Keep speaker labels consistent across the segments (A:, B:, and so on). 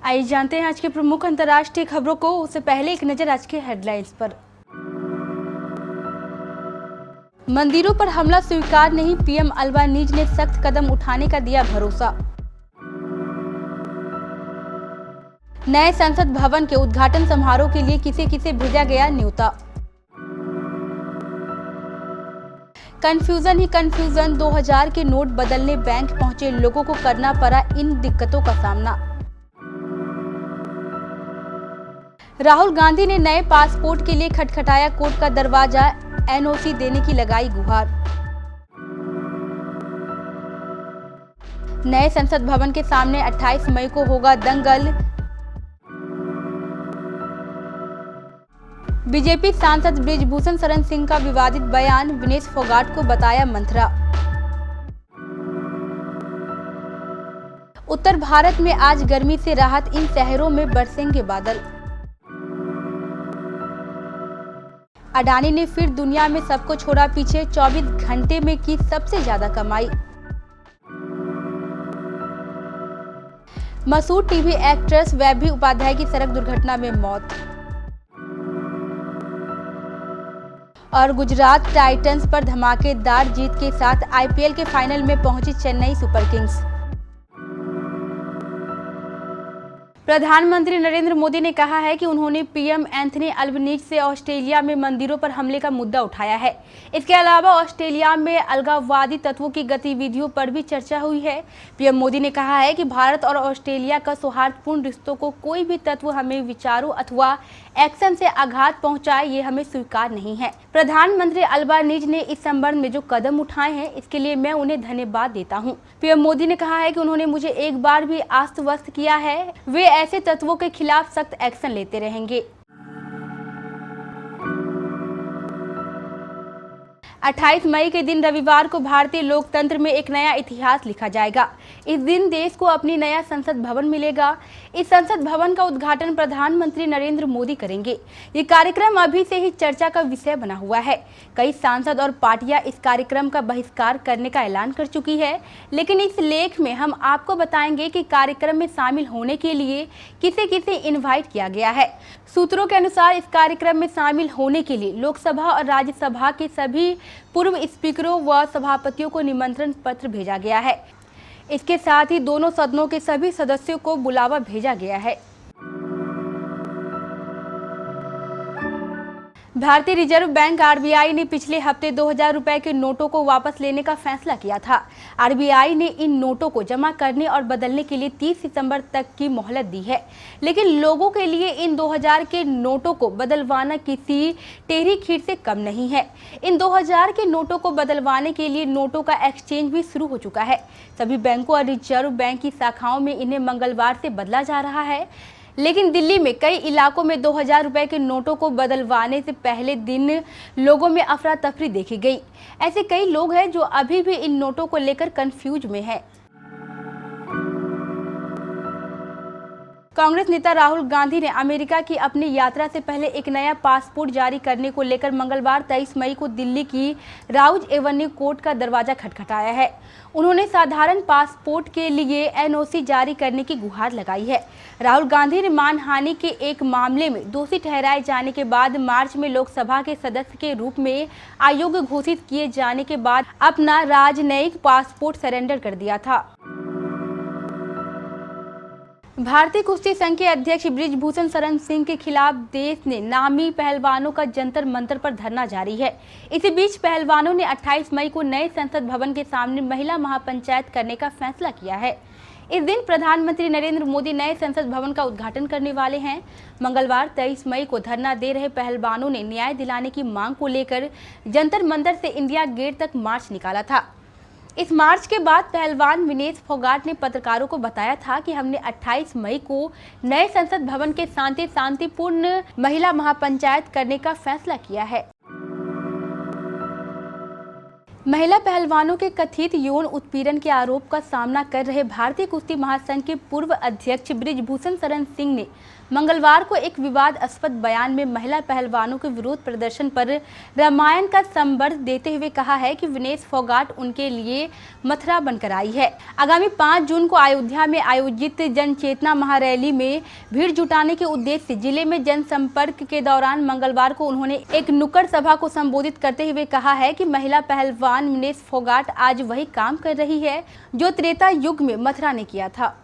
A: आइए जानते हैं आज की प्रमुख अंतर्राष्ट्रीय खबरों को। उससे पहले एक नजर आज के हेडलाइंस पर। मंदिरों पर हमला स्वीकार नहीं, पीएम अल्बानीज ने सख्त कदम उठाने का दिया भरोसा। नए संसद भवन के उद्घाटन समारोह के लिए किसे किसे भेजा गया न्योता। कंफ्यूजन ही कंफ्यूजन, 2000 के नोट बदलने बैंक पहुंचे लोगों को करना पड़ा इन दिक्कतों का सामना। राहुल गांधी ने नए पासपोर्ट के लिए खटखटाया कोर्ट का दरवाजा, एनओसी देने की लगाई गुहार। नए संसद भवन के सामने 28 मई को होगा दंगल, बीजेपी सांसद बृजभूषण शरण सिंह का विवादित बयान, विनेश फोगाट को बताया मंथरा। उत्तर भारत में आज गर्मी से राहत, इन शहरों में बरसेंगे बादल। अडानी ने फिर दुनिया में सबको छोड़ा पीछे, 24 घंटे में की सबसे ज्यादा कमाई। मशहूर टीवी एक्ट्रेस वैभवी उपाध्याय की सड़क दुर्घटना में मौत। और गुजरात टाइटंस पर धमाकेदार जीत के साथ आईपीएल के फाइनल में पहुंची चेन्नई सुपर किंग्स। प्रधानमंत्री नरेंद्र मोदी ने कहा है कि उन्होंने पीएम एंथनी अल्बनीज से ऑस्ट्रेलिया में मंदिरों पर हमले का मुद्दा उठाया है। इसके अलावा ऑस्ट्रेलिया में अलगाववादी तत्वों की गतिविधियों पर भी चर्चा हुई है। पीएम मोदी ने कहा है कि भारत और ऑस्ट्रेलिया का सौहार्दपूर्ण रिश्तों को कोई भी तत्व हमें विचारों अथवा एक्शन से आघात पहुंचाए, ये हमें स्वीकार नहीं है। प्रधानमंत्री अल्बानीज ने इस संबंध में जो कदम उठाए हैं, इसके लिए मैं उन्हें धन्यवाद देता हूं। पीएम मोदी ने कहा है कि उन्होंने मुझे एक बार भी आश्वस्त किया है, वे ऐसे तत्वों के खिलाफ सख्त एक्शन लेते रहेंगे। 28 मई के दिन रविवार को भारतीय लोकतंत्र में एक नया इतिहास लिखा जाएगा। इस दिन देश को अपनी नया संसद भवन मिलेगा। इस संसद भवन का उद्घाटन प्रधानमंत्री नरेंद्र मोदी करेंगे। ये कार्यक्रम अभी से ही चर्चा का विषय बना हुआ है। कई सांसद और पार्टियां इस कार्यक्रम का बहिष्कार करने का ऐलान कर चुकी है, लेकिन इस लेख में हम आपको बताएंगे कि कार्यक्रम में शामिल होने के लिए किसे किसे इन्वाइट किया गया है। सूत्रों के अनुसार इस कार्यक्रम में शामिल होने के लिए लोकसभा और राज्यसभा के सभी पूर्व स्पीकरों व सभापतियों को निमंत्रण पत्र भेजा गया है। इसके साथ ही दोनों सदनों के सभी सदस्यों को बुलावा भेजा गया है। भारतीय रिजर्व बैंक आरबीआई ने पिछले हफ्ते 2000 रुपए के नोटों को वापस लेने का फैसला किया था। आरबीआई ने इन नोटों को जमा करने और बदलने के लिए 30 सितंबर तक की मोहलत दी है, लेकिन लोगों के लिए इन 2000 के नोटों को बदलवाना किसी टेढ़ी खीर से कम नहीं है। इन 2000 के नोटों को बदलवाने के लिए नोटों का एक्सचेंज भी शुरू हो चुका है। सभी बैंकों और रिजर्व बैंक की शाखाओं में इन्हें मंगलवार से बदला जा रहा है, लेकिन दिल्ली में कई इलाकों में 2000 रुपए के नोटों को बदलवाने से पहले दिन लोगों में अफरा तफरी देखी गई। ऐसे कई लोग हैं जो अभी भी इन नोटों को लेकर कंफ्यूज में हैं। कांग्रेस नेता राहुल गांधी ने अमेरिका की अपनी यात्रा से पहले एक नया पासपोर्ट जारी करने को लेकर मंगलवार 23 मई को दिल्ली की राउज एवेन्यू कोर्ट का दरवाजा खटखटाया है। उन्होंने साधारण पासपोर्ट के लिए एनओसी जारी करने की गुहार लगाई है। राहुल गांधी ने मानहानि के एक मामले में दोषी ठहराए जाने के बाद मार्च में लोकसभा के सदस्य के रूप में अयोग्य घोषित किए जाने के बाद अपना राजनयिक पासपोर्ट सरेंडर कर दिया था। भारतीय कुश्ती संघ के अध्यक्ष बृजभूषण शरण सिंह के खिलाफ देश ने नामी पहलवानों का जंतर मंतर पर धरना जारी है। इसी बीच पहलवानों ने 28 मई को नए संसद भवन के सामने महिला महापंचायत करने का फैसला किया है। इस दिन प्रधानमंत्री नरेंद्र मोदी नए संसद भवन का उद्घाटन करने वाले हैं। मंगलवार 23 मई को धरना दे रहे पहलवानों ने न्याय दिलाने की मांग को लेकर जंतर मंतर से इंडिया गेट तक मार्च निकाला था। इस मार्च के बाद पहलवान विनेश फोगाट ने पत्रकारों को बताया था कि हमने 28 मई को नए संसद भवन के शांतिपूर्ण महिला महापंचायत करने का फैसला किया है। महिला पहलवानों के कथित यौन उत्पीड़न के आरोप का सामना कर रहे भारतीय कुश्ती महासंघ के पूर्व अध्यक्ष बृजभूषण शरण सिंह ने मंगलवार को एक विवादास्पद बयान में महिला पहलवानों के विरोध प्रदर्शन पर रामायण का संदर्भ देते हुए कहा है कि विनेश फोगाट उनके लिए मथुरा बनकर आई है। आगामी 5 जून को अयोध्या में आयोजित जनचेतना महारैली में भीड़ जुटाने के उद्देश्य से जिले में जनसंपर्क के दौरान मंगलवार को उन्होंने एक नुक्कड़ सभा को संबोधित करते हुए कहा है कि महिला पहलवान विनेश फोगाट आज वही काम कर रही है जो त्रेता युग में मथुरा ने किया था।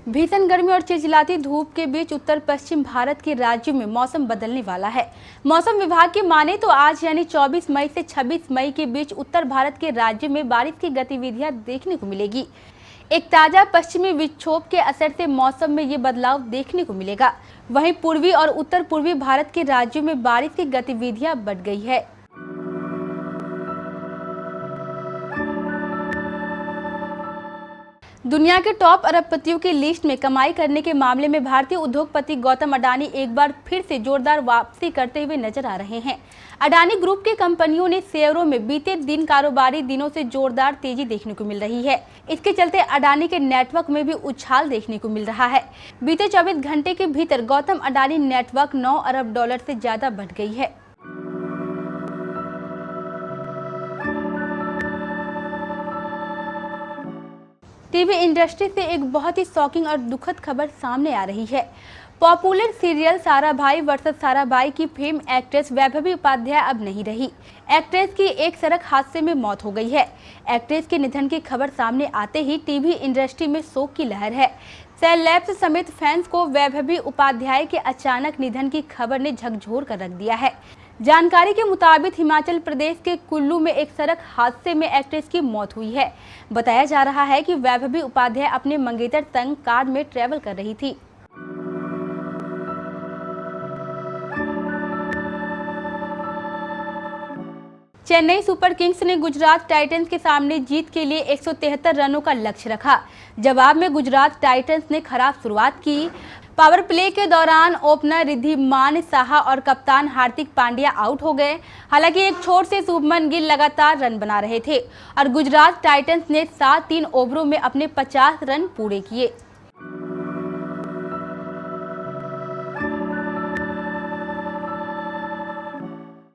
A: भीषण गर्मी और चिलचिलाती धूप के बीच उत्तर पश्चिम भारत के राज्यों में मौसम बदलने वाला है। मौसम विभाग की माने तो आज यानी 24 मई से 26 मई के बीच उत्तर भारत के राज्यों में बारिश की गतिविधियां देखने को मिलेगी। एक ताजा पश्चिमी विक्षोभ के असर से मौसम में ये बदलाव देखने को मिलेगा। वहीं पूर्वी और उत्तर पूर्वी भारत के राज्यों में बारिश की गतिविधियां बढ़ गई है। दुनिया के टॉप अरबपतियों की लिस्ट में कमाई करने के मामले में भारतीय उद्योगपति गौतम अडानी एक बार फिर से जोरदार वापसी करते हुए नजर आ रहे हैं। अडानी ग्रुप की कंपनियों ने शेयरों में बीते दिन कारोबारी दिनों से जोरदार तेजी देखने को मिल रही है। इसके चलते अडानी के नेटवर्क में भी उछाल देखने को मिल रहा है। बीते 24 घंटे के भीतर गौतम अडानी नेटवर्क 9 अरब डॉलर से ज्यादा बढ़ गई है। टीवी इंडस्ट्री से एक बहुत ही शॉकिंग और दुखद खबर सामने आ रही है। Popular serial Sarabhai versus Sarabhai की फेम एक्ट्रेस वैभवी उपाध्याय अब नहीं रही। एक्ट्रेस की एक सड़क हादसे में मौत हो गई है। एक्ट्रेस के निधन की खबर सामने आते ही टीवी इंडस्ट्री में शोक की लहर है। सेलेब्स समेत फैंस को वैभवी उपाध्याय के अचानक निधन की खबर ने झकझोर कर रख दिया है। जानकारी के मुताबिक हिमाचल प्रदेश के कुल्लू में एक सड़क हादसे में एक्ट्रेस की मौत हुई है। बताया जा रहा है कि वैभवी उपाध्याय अपने मंगेतर संग कार में ट्रैवल कर रही थी। चेन्नई सुपर किंग्स ने गुजरात टाइटंस के सामने जीत के लिए 173 रनों का लक्ष्य रखा। जवाब में गुजरात टाइटंस ने खराब शुरुआत की। पावर प्ले के दौरान ओपनर रिद्धिमान साहा और कप्तान हार्दिक पांड्या आउट हो गए। हालांकि एक छोर से शुभमन गिल लगातार रन बना रहे थे और गुजरात टाइटंस ने 7 3 ओवरों में अपने 50 रन पूरे किए।